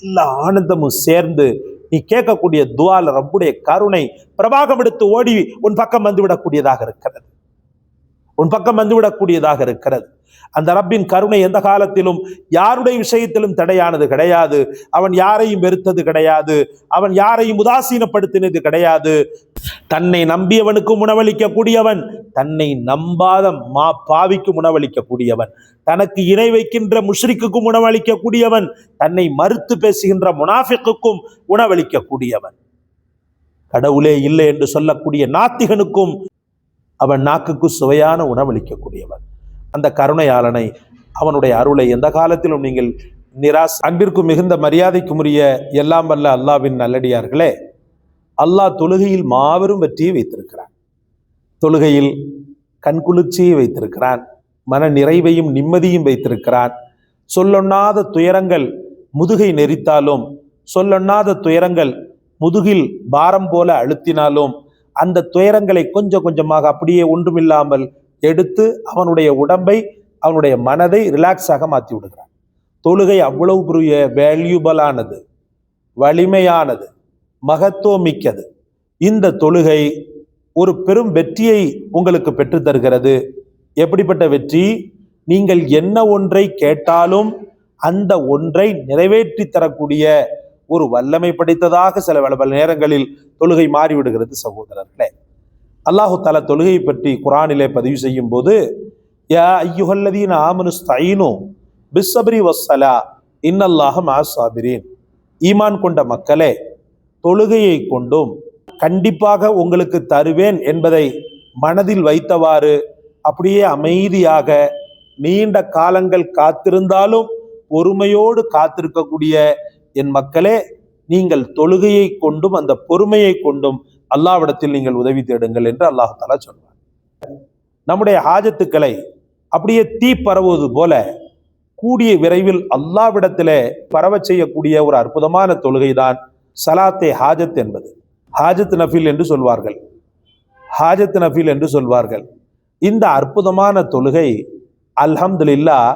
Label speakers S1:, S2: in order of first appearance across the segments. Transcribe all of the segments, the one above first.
S1: எல்லா ஆனந்தமும் சேர்ந்து நீ கேட்கக்கூடிய துஆல ரப்புடைய கருணை பிரபாகம் எடுத்து ஓடி உன் பக்கம் வந்துவிடக்கூடியதாக இருக்கிறது. உன் பக்கம் வந்துவிடக்கூடியதாக இருக்கிறது. அந்த ரப்பின் கருணை எந்த காலத்திலும் யாருடைய விஷயத்திலும் தடையானது கிடையாது. அவன் யாரையும் வெறுத்தது கிடையாது. அவன் யாரையும் உதாசீனப்படுத்தினது கிடையாது. தன்னை நம்பியவனுக்கும் உணவளிக்க கூடியவன், தன்னை நம்பாத பாவிக்கும் உணவளிக்க கூடியவன், தனக்கு இணை வைக்கின்ற முஷ்ரிக்குக்கும் உணவளிக்க கூடியவன், தன்னை மறுத்து பேசுகின்ற முனாஃபிக்குக்கும் உணவளிக்க கூடியவன், கடவுளே இல்லை என்று சொல்லக்கூடிய நாத்திகனுக்கும் அவன் நாக்குக்கு சுவையான உணவளிக்கக்கூடியவன். அந்த கருணையாளனை, அவனுடைய அருளை எந்த காலத்திலும் நீங்கள் அன்பிற்கு மிகுந்த மரியாதைக்கும் உரிய எல்லாம் வல்ல அல்லாஹ்வின் நல்லடியார்களே, அல்லாஹ் தொழுகையில் மாபெரும் வெற்றியை வைத்திருக்கிறான். தொழுகையில் கண்குளிர்ச்சியை வைத்திருக்கிறான். மன நிறைவையும் நிம்மதியும் வைத்திருக்கிறான். சொல்லொண்ணாத துயரங்கள் முதுகை நெரித்தாலும், சொல்லொண்ணாத துயரங்கள் முதுகில் பாரம் போல அழுத்தினாலும், அந்த துயரங்களை கொஞ்சம் கொஞ்சமாக அப்படியே ஒன்றுமில்லாமல் எடுத்து அவனுடைய உடம்பை, அவனுடைய மனதை ரிலாக்ஸாக மாற்றி விடுகிறான். தொழுகை அவ்வளவு பெரிய வேல்யூபலானது, வலிமையானது, மகத்துவமிக்கது. இந்த தொழுகை ஒரு பெரும் வெற்றியை உங்களுக்கு பெற்று தருகிறது. எப்படிப்பட்ட வெற்றி? நீங்கள் என்ன ஒன்றை கேட்டாலும் அந்த ஒன்றை நிறைவேற்றி தரக்கூடிய ஒரு வல்லமை படைத்ததாக சில நேரங்களில் தொழுகை மாறிவிடுகிறது. சகோதரர்களே, அல்லாஹு தஆலா தொழுகை பற்றி குர்ஆனிலே பதிவு செய்யும் போது, யா அய்யுஹல்லதீன ஆமனுஸ்தஈனு பிஸ்ஸப்ரி வஸ்ஸலா இன்னல்லாஹ மஅஸ் ஸாபிரீன், ஈமான் கொண்ட மக்களே, தொழுகையை கொண்டும் கண்டிப்பாக உங்களுக்கு தருவேன் என்பதை மனதில் வைத்தவாறு அப்படியே அமைதியாக நீண்ட காலங்கள் காத்திருந்தாலும் பொறுமையோடு காத்திருக்கக்கூடிய என் மக்களே, நீங்கள் தொழுகையை கொண்டும் அந்த பொறுமையை கொண்டும் அல்லாஹ்விடத்தில் நீங்கள் உதவி தேடுங்கள் என்று அல்லாஹ் தஆலா சொல்வார். நம்முடைய ஹாஜத்துக்களை அப்படியே தீ பரவுவது போல கூடிய விரைவில் அல்லாஹ்விடத்திலே பரவ செய்யக்கூடிய ஒரு அற்புதமான தொழுகைதான் சலாத்தே ஹாஜத் என்பது. ஹாஜத் நஃபில் என்று சொல்வார்கள். ஹாஜத் நஃபில் என்று சொல்வார்கள். இந்த அற்புதமான தொழுகை அல்ஹம்துலில்லாஹ்,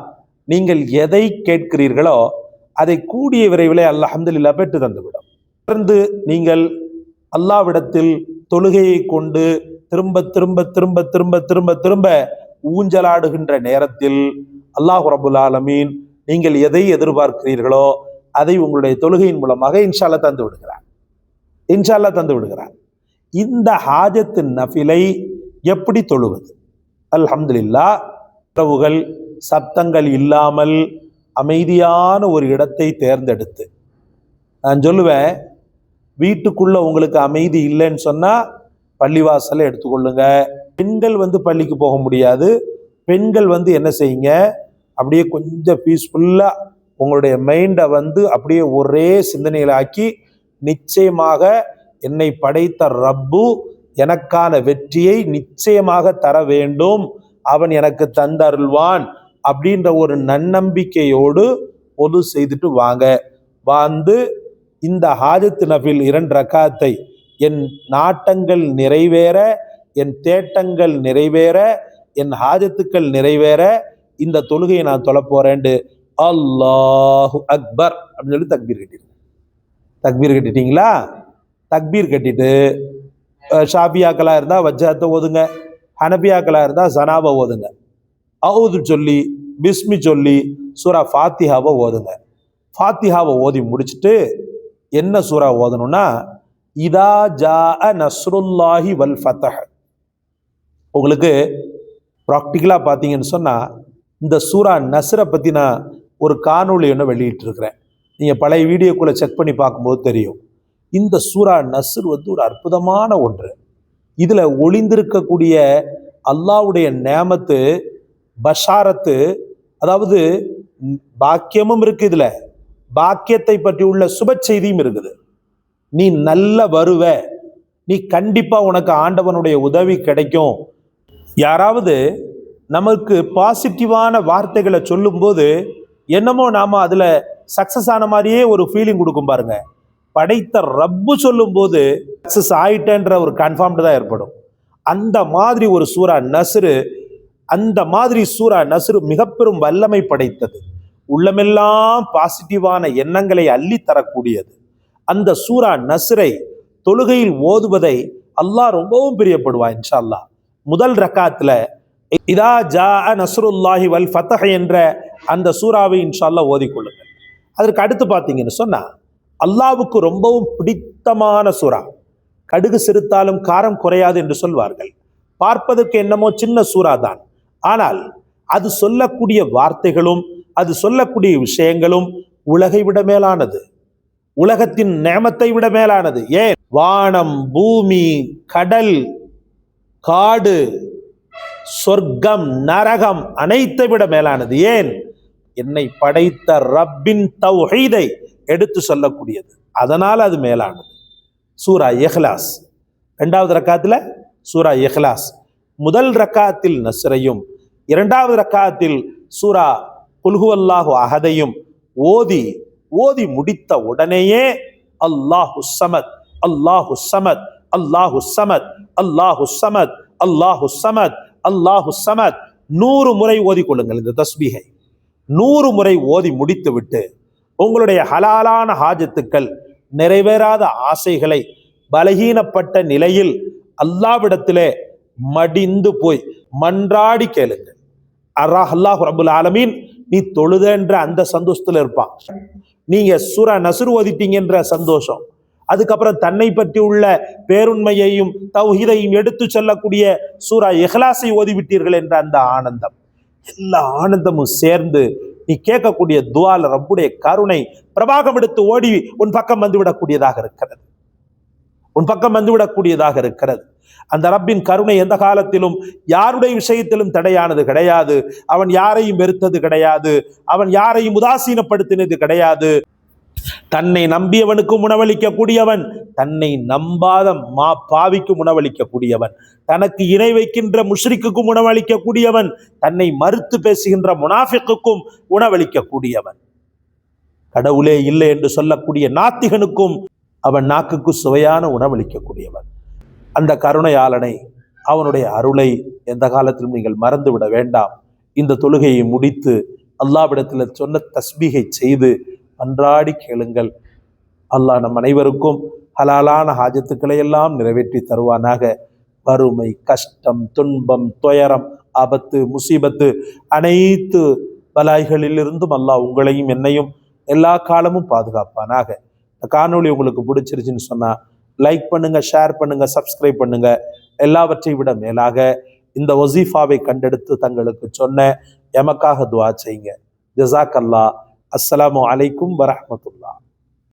S1: நீங்கள் எதை கேட்கிறீர்களோ அதை கூடிய விரைவிலே அல்ஹம்துலில்லாஹ் பெற்று தந்துவிடும். தொடர்ந்து நீங்கள் அல்லாஹ்விடத்தில் தொழுகையை கொண்டு திரும்ப திரும்ப திரும்ப திரும்ப திரும்ப திரும்ப ஊஞ்சலாடுகின்ற நேரத்தில் அல்லாஹ் ரப்புல் ஆலமீன் நீங்கள் எதை எதிர்பார்க்கிறீர்களோ அதை உங்களுடைய தொழுகையின் மூலமாக இன்ஷா அல்லாஹ் தந்து விடுகிறார். இன்ஷா அல்லாஹ் தந்து விடுகிறார். இந்த ஹாஜத் நஃபிலை எப்படி தொழுவது? அல்ஹம்துலில்லாஹ், உறவுகள் சத்தங்கள் இல்லாமல் அமைதியான ஒரு இடத்தை தேர்ந்தெடுத்து, நான் சொல்லுவேன், வீட்டுக்குள்ள உங்களுக்கு அமைதி இல்லைன்னு சொன்னா பள்ளிவாசலை எடுத்துக்கொள்ளுங்க. பெண்கள் பள்ளிக்கு போக முடியாது. பெண்கள் என்ன செய்யுங்க, அப்படியே கொஞ்சம் பீஸ்ஃபுல்லா உங்களுடைய மைண்டை அப்படியே ஒரே சிந்தனைகளை ஆக்கி, நிச்சயமாக என்னை படைத்த ரப்பு எனக்கான வெற்றியை நிச்சயமாக தர வேண்டும், அவன் எனக்கு தந்தருள்வான் அப்படின்ற ஒரு நன்னம்பிக்கையோடு ஒது செய்துட்டு வாங்க. இந்த ஹாஜத் நஃபில் 2 ரக்காத்தை என் நாட்டங்கள் நிறைவேற, என் தேட்டங்கள் நிறைவேற, என் ஹாஜத்துக்கள் நிறைவேற இந்த தொழுகையை நான் தொழ போறேன்ட்டு அல்லாஹு அக்பர் அப்படின்னு சொல்லி தக்பீர் கட்டிடுங்க. தக்பீர் கட்டிட்டீங்களா? தக்பீர் கட்டிட்டு ஷாஃபியாக்களா இருந்தா வஜ்ஜத்தை ஓதுங்க, ஹனபியாக்களா இருந்தா சனாவை ஓதுங்க. அவுது சொல்லி பிஸ்மி சொல்லி சூரா ஃபாத்திஹாவை ஓதுங்க. ஃபாத்திஹாவை ஓதி முடிச்சுட்டு என்ன சூரா ஓதணும்னா, இதா ஜாஅ நஸ்ருல்லாஹி வல் ஃபத்ஹ். உங்களுக்கு ப்ராக்டிக்கலாக பார்த்தீங்கன்னு சொன்னால், இந்த சூரா நஸ்ரை பற்றி நான் ஒரு காணொளி ஒன்று வெளியிட்டிருக்கிறேன். நீங்கள் பழைய வீடியோக்குள்ளே செக் பண்ணி பார்க்கும்போது தெரியும். இந்த சூரா நஸ்ர் ஒரு அற்புதமான ஒன்று. இதில் ஒளிந்திருக்கக்கூடிய அல்லாஹ்வுடைய நேமத்து, பஷாரத்து, அதாவது பாக்கியமும் இருக்கு. இதில் பாக்கியத்தை பற்றி உள்ள சுப செய்தியும் இருக்குது. நீ நல்ல வருவ, நீ கண்டிப்பா உனக்கு ஆண்டவனுடைய உதவி கிடைக்கும். யாராவது நமக்கு பாசிட்டிவான வார்த்தைகளை சொல்லும்போது என்னமோ நாம அதுல சக்சஸ் ஆன மாதிரியே ஒரு ஃபீலிங் கொடுக்கும் பாருங்க. படைத்த ரப்பு சொல்லும் போது சக்சஸ் ஆயிட்டேன்ற ஒரு கன்ஃபார்ம்டு தான் ஏற்படும். அந்த மாதிரி ஒரு சூரா நஸ்ரு, அந்த மாதிரி சூரா நஸ்ரு மிக பெரும் வல்லமை படைத்தது. உள்ளமெல்லாம் பாசிட்டிவான எண்ணங்களை அள்ளி தரக்கூடியது. அந்த சூரா நஸ்ரை தொழுகையில் ஓதுவதை அல்லாஹ் ரொம்பவும் பிரியப்படுவான் இன்ஷா அல்லாஹ். முதல் ரக்காத்துல இதா ஜா நஸ்ருல்லாஹி வல் ஃபத்ஹ் என்ற அந்த சூறாவை இன்ஷா அல்லாஹ் ஓதிக்கொள்ளுங்கள். அதற்கு அடுத்து பார்த்தீங்கன்னு சொன்னா அல்லாஹ்வுக்கு ரொம்பவும் பிடித்தமான சூறா, கடுகு சிறுத்தாலும் காரம் குறையாது என்று சொல்வார்கள். பார்ப்பதற்கு என்னமோ சின்ன சூறா தான், ஆனால் அது சொல்லக்கூடிய வார்த்தைகளும் அது சொல்லக்கூடிய விஷயங்களும் உலகை விட மேலானது, உலகத்தின் நேமத்தை விட மேலானது. ஏன்? வானம், பூமி, கடல், காடு, சொர்க்கம், நரகம் அனைத்தை விட மேலானது. ஏன்? என்னை படைத்த ரப்பின் தௌஹீதை எடுத்து சொல்லக்கூடியது, அதனால் அது மேலானது. சூரா இஹ்லாஸ் இரண்டாவது ரக்காத்துல சூரா இஹ்லாஸ், முதல் ரக்காத்தில் நஸ்ரையும் இரண்டாவது ரக்காத்தில் சூரா குல் ஹுவல்லாஹு அஹதையும் ஓதி முடித்த உடனேயே அல்லாஹு ஸமத் அல்லாஹு ஸமத் அல்லாஹு ஸமத் அல்லாஹு ஸமத் அல்லாஹு ஸமத் அல்லாஹு ஸமத் 100 முறை ஓதிக்கொள்ளுங்கள். இந்த தஸ்பீஹை 100 முறை ஓதி முடித்து விட்டு உங்களுடைய ஹலாலான ஹாஜத்துக்கள், நிறைவேறாத ஆசைகளை பலகீனப்பட்ட நிலையில் அல்லாஹ்விடத்திலே மடிந்து போய் மன்றாடி கேளுங்கள். அல்லாஹ் ரப்புல் ஆலமீன் நீ தொழுதன்ற அந்த சந்தோஷத்துல இருப்பான். நீங்க சூரா நஸ்ர் ஓதிட்டீங்கன்ற சந்தோஷம், அதுக்கப்புறம் தன்னை பற்றி உள்ள பேருண்மையையும் தௌஹீதையும் எடுத்து சொல்லக்கூடிய சூரா இஹ்லாஸை ஓதிவிட்டீர்கள் என்ற அந்த ஆனந்தம், எல்லா ஆனந்தமும் சேர்ந்து நீ கேட்கக்கூடிய துஆல ரப்புடைய கருணை பிரபாகம் எடுத்து ஓடி உன் பக்கம் வந்துவிடக்கூடியதாக இருக்கிறது, உன் பக்கம் வந்துவிடக்கூடியதாக இருக்கிறது. அந்த ரப்பின் கருணை எந்த காலத்திலும் யாருடைய விஷயத்திலும் தடையானது கிடையாது. அவன் யாரையும் வெறுத்தது கிடையாது, அவன் யாரையும் உதாசீனப்படுத்தினது கிடையாது. தன்னை நம்பியவனுக்கும் உணவளிக்க கூடியவன், தன்னை நம்பாத பாவிக்கும் உணவளிக்க கூடியவன், தனக்கு இணை வைக்கின்ற முஷ்ரிக்குக்கும் உணவளிக்க கூடியவன், தன்னை மறுத்து பேசுகின்ற முனாஃபிக்குக்கும் உணவளிக்க கூடியவன், கடவுளே இல்லை என்று சொல்லக்கூடிய நாத்திகனுக்கும் அவன் நாக்குக்கு சுவையான உணவளிக்க கூடியவன். அந்த கருணையாளனை, அவனுடைய அருளை எந்த காலத்திலும் நீங்கள் மறந்து விட வேண்டாம். இந்த தொழுகையை முடித்து அல்லாஹ்விடத்தில் சொன்ன தஸ்பீகை செய்து அன்றாடி கேளுங்கள். அல்லாஹ் நம் அனைவருக்கும் ஹலாலான ஹாஜத்துக்களை எல்லாம் நிறைவேற்றி தருவானாக. வறுமை, கஷ்டம், துன்பம், துயரம், ஆபத்து, முசீபத்து அனைத்து பலாய்களிலிருந்தும் அல்லாஹ் உங்களையும் என்னையும் எல்லா காலமும் பாதுகாப்பானாக. இந்த காணொளி உங்களுக்கு பிடிச்சிருச்சுன்னு சொன்னா லைக் பண்ணுங்க, ஷேர் பண்ணுங்க, சப்ஸ்கிரைப் பண்ணுங்க. எல்லாவற்றையும் விட மேலாக இந்த வசீஃபாவை கண்டெடுத்து தங்களுக்கு சொன்ன எமக்காக துஆ செய்யுங்க. ஜஸாக் அல்லாஹ். அஸ்ஸலாமு அலைக்கும் வரஹ்மத்துல்லாஹ்.